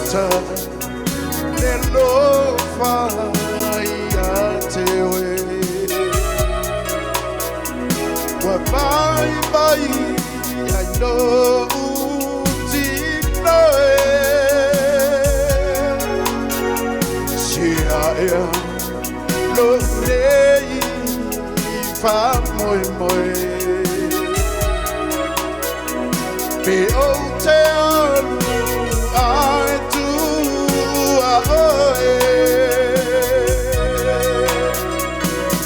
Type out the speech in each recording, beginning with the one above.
Ata Nelo Faya Tewe Wabai Bai I know Lo nei fa moi moi be o te I do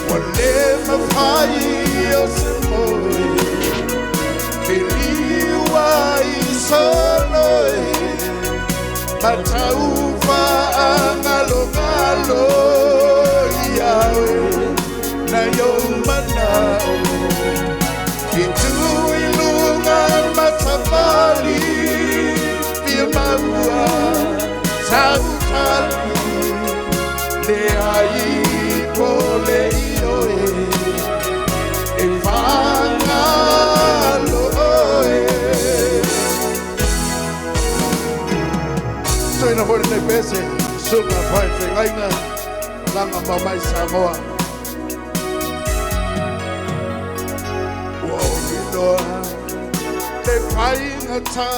wale ma fai o se moi be liwa I solo matau fa ngalo ngalo na yo manao itu ilungan matapali pimaua sautali le ai pole ioe e fangalo so ina hore ne pese suka pai fengaina langa mamai Samoa le painga ta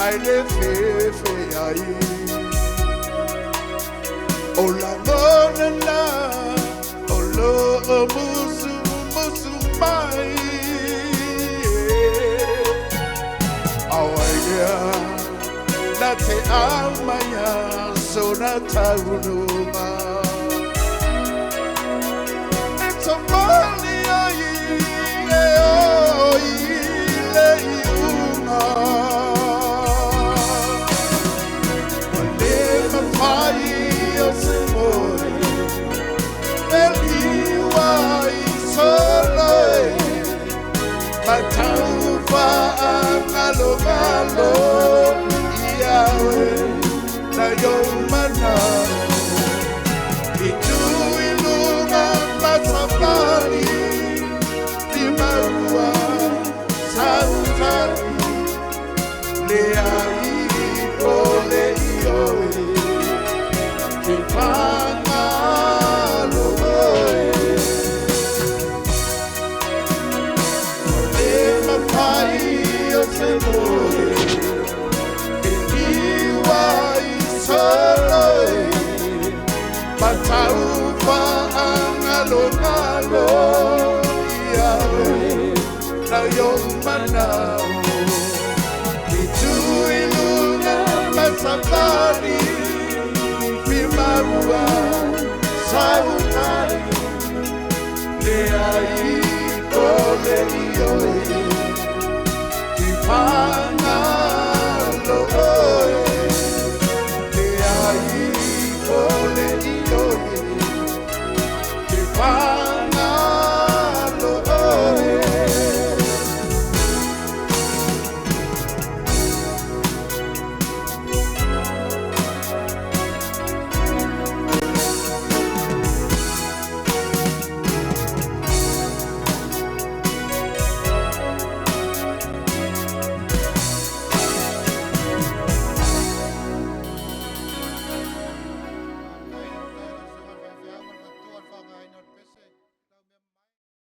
ai le fefe ai o la nona na o lo musu musu mai awaya na te amaya so na taunuma it's a money ai Ngalo iawe na yo mana itu ilunga pasapari di maua sautari le ai ole ioe di pangalo ole mapai o se moi matau fa ngalo ngalo iawe na yo manao itu ilunga masapari pimaua sautari le ai